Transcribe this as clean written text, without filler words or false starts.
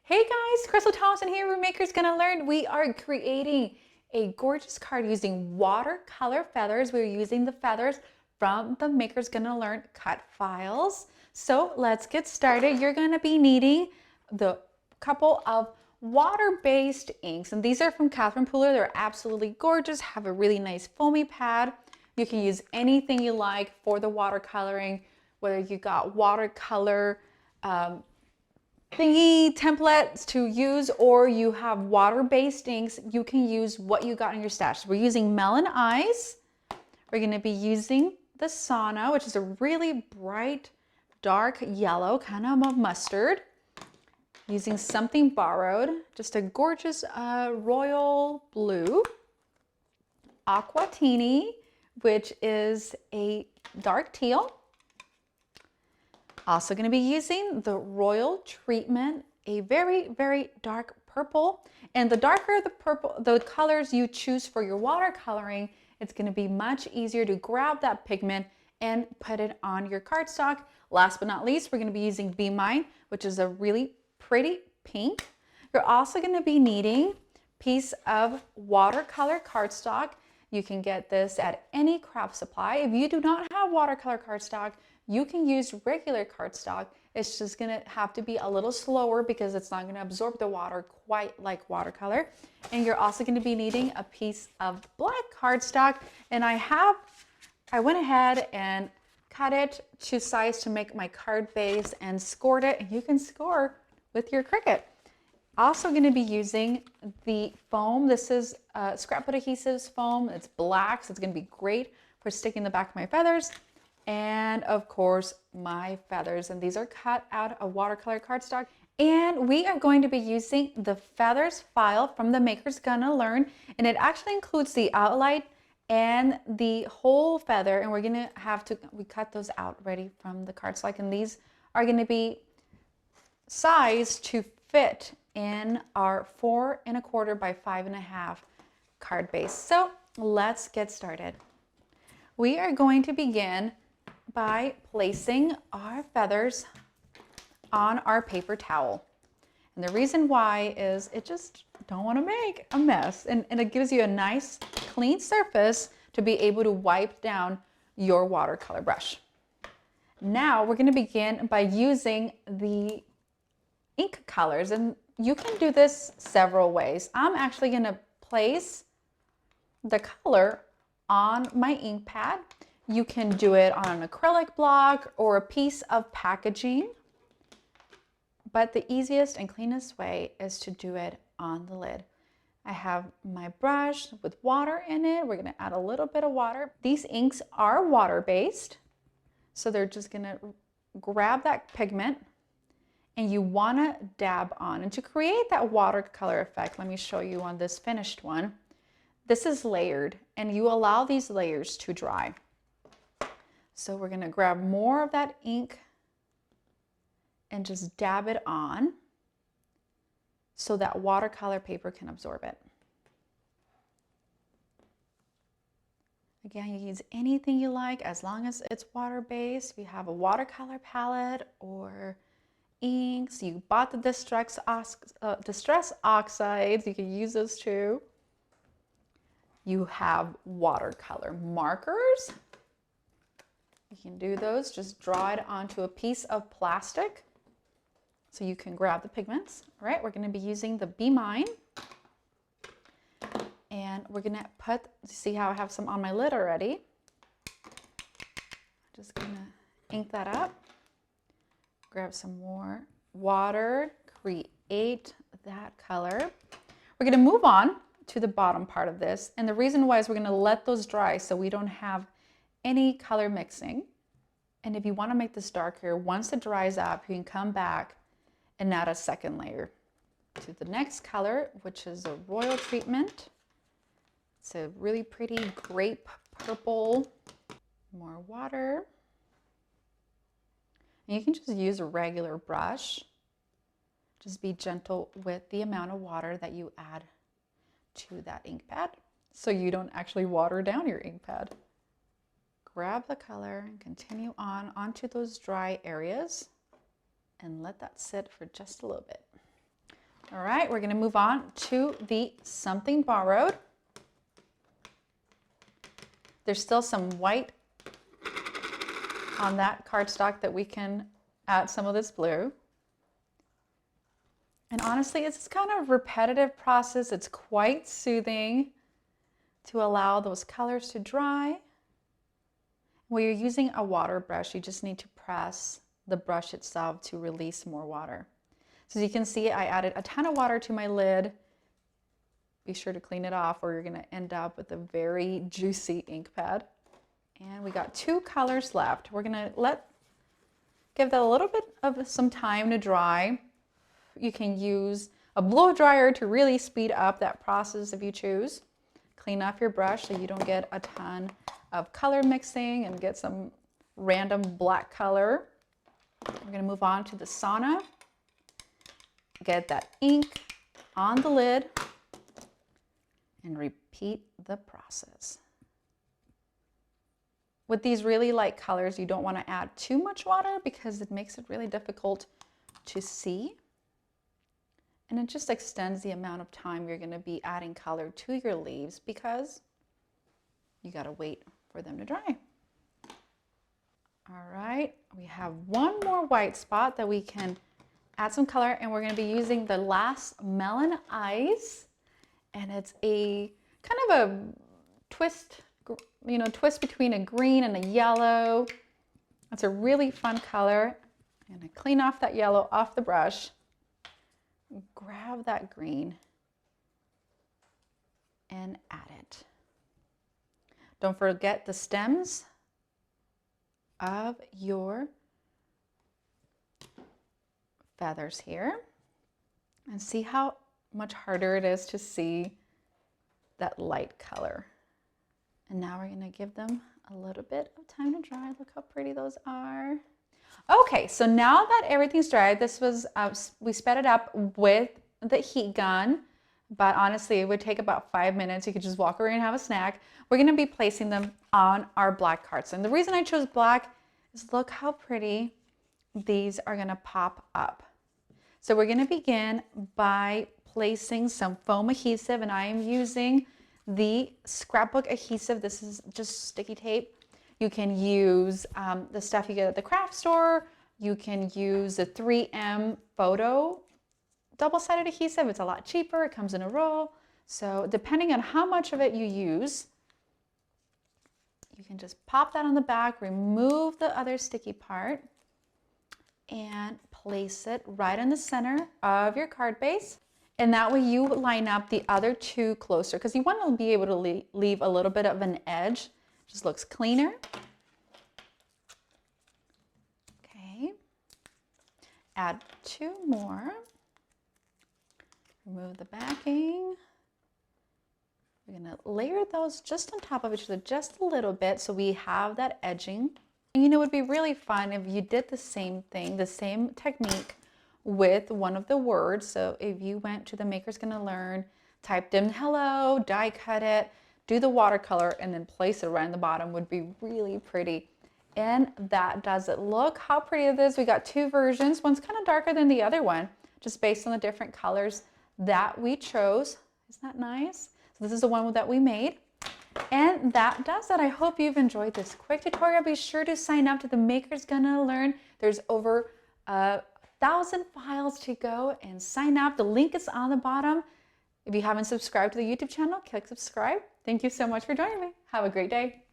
Hey guys, Crystal Thompson here. Remaker's Gonna Learn. We are creating a gorgeous card using watercolor feathers. We're using the feathers from the Maker's Gonna Learn cut files. So let's get started. You're gonna be needing the couple of water-based inks, and these are from Catherine Pooler. They're absolutely gorgeous, have a really nice foamy pad. You can use anything you like for the watercoloring, whether you got watercolor thingy templates to use or you have water-based inks, you can use what you got in your stash. We're using Melon Eyes. We're going to be using the Sauna, which is a really bright, dark yellow, kind of a mustard. Using Something Borrowed, just a gorgeous royal blue. Aquatini, which is a dark teal. Also going to be using the Royal Treatment, a very, very dark purple. And the darker the purple, the colors you choose for your watercoloring, it's going to be much easier to grab that pigment and put it on your cardstock. Last but not least, we're going to be using Be Mine, which is a really pretty pink. You're also going to be needing a piece of watercolor cardstock. You can get this at any craft supply. If you do not have watercolor cardstock, you can use regular cardstock. It's just gonna have to be a little slower because it's not gonna absorb the water quite like watercolor. And you're also gonna be needing a piece of black cardstock. And I went ahead and cut it to size to make my card base and scored it. And you can score with your Cricut. Also gonna be using the foam. This is Scrapbook Adhesives foam. It's black, so it's gonna be great for sticking the back of my feathers. And of course, my feathers. And these are cut out of watercolor cardstock. And we are going to be using the feathers file from the Maker's Gonna Learn. And it actually includes the outline and the whole feather. And we're gonna we cut those out ready from the cardstock. And these are gonna be sized to fit in our 4 1/4 by 5 1/2 card base. So let's get started. We are going to begin by placing our feathers on our paper towel. And the reason why is it just don't want to make a mess. And it gives you a nice clean surface to be able to wipe down your watercolor brush. Now we're going to begin by using the ink colors. And you can do this several ways. I'm actually going to place the color on my ink pad. You can do it on an acrylic block or a piece of packaging, but the easiest and cleanest way is to do it on the lid. I have my brush with water in it. We're going to add a little bit of water. These inks are water-based, so they're just going to grab that pigment and you want to dab on. And to create that watercolor effect, let me show you on this finished one. This is layered and you allow these layers to dry. So we're going to grab more of that ink and just dab it on so that watercolor paper can absorb it. Again, you can use anything you like as long as it's water-based. If you have a watercolor palette or inks, you bought the distress oxides, you can use those too. You have watercolor markers. You can do those, just draw it onto a piece of plastic so you can grab the pigments. All right, we're going to be using the Be Mine. And we're going to see how I have some on my lid already. I'm just going to ink that up. Grab some more water, create that color. We're going to move on to the bottom part of this. And the reason why is we're going to let those dry so we don't have any color mixing. And if you want to make this darker, once it dries up, you can come back and add a second layer to the next color, which is a Royal Treatment. It's a really pretty grape purple. More water. And you can just use a regular brush. Just be gentle with the amount of water that you add to that ink pad so you don't actually water down your ink pad. Grab the color and continue on onto those dry areas and let that sit for just a little bit. All right, we're gonna move on to the Something Borrowed. There's still some white on that cardstock that we can add some of this blue. And honestly, it's kind of a repetitive process. It's quite soothing to allow those colors to dry. When you're using a water brush, you just need to press the brush itself to release more water. So as you can see, I added a ton of water to my lid. Be sure to clean it off or you're gonna end up with a very juicy ink pad. And we got 2 colors left. We're gonna give that a little bit of some time to dry. You can use a blow dryer to really speed up that process if you choose. Clean off your brush so you don't get a ton of color mixing and get some random black color. We're gonna move on to the sauna. Get that ink on the lid and repeat the process. With these really light colors, you don't want to add too much water because it makes it really difficult to see. And it just extends the amount of time you're going to be adding color to your leaves because you got to wait for them to dry. All right, we have one more white spot that we can add some color, and we're going to be using the Last Melon Eyes, and it's a kind of a twist, twist between a green and a yellow. It's a really fun color. I'm going to clean off that yellow off the brush, grab that green, and add it. Don't forget the stems of your feathers here, and see how much harder it is to see that light color. And now we're going to give them a little bit of time to dry. Look how pretty those are. Okay, so now that everything's dried, this was we sped it up with the heat gun, but honestly it would take about 5 minutes. You could just walk around and have a snack. We're going to be placing them on our black cards, and the reason I chose black is look how pretty these are going to pop up. So we're going to begin by placing some foam adhesive, and I am using the scrapbook adhesive. This is just sticky tape. You can use the stuff you get at the craft store. You can use the 3M photo double-sided adhesive. It's a lot cheaper. It comes in a roll. So depending on how much of it you use, you can just pop that on the back, remove the other sticky part, and place it right in the center of your card base. And that way you line up the other 2 closer because you want to be able to leave a little bit of an edge. Just looks cleaner. Okay. Add 2 more. Remove the backing. We're going to layer those just on top of each other just a little bit so we have that edging. And it would be really fun if you did the same thing, the same technique with one of the words. So if you went to the Maker's Gonna Learn, typed in hello, die cut it, do the watercolor, and then place it right in the bottom, would be really pretty. And that does it. Look how pretty it is. We got 2 versions. One's kind of darker than the other one, just based on the different colors that we chose. Isn't that nice? So this is the one that we made. And that does it. I hope you've enjoyed this quick tutorial. Be sure to sign up to the Maker's Gonna Learn. There's over 1,000 files to go, and sign up. The link is on the bottom. If you haven't subscribed to the YouTube channel, click subscribe. Thank you so much for joining me. Have a great day.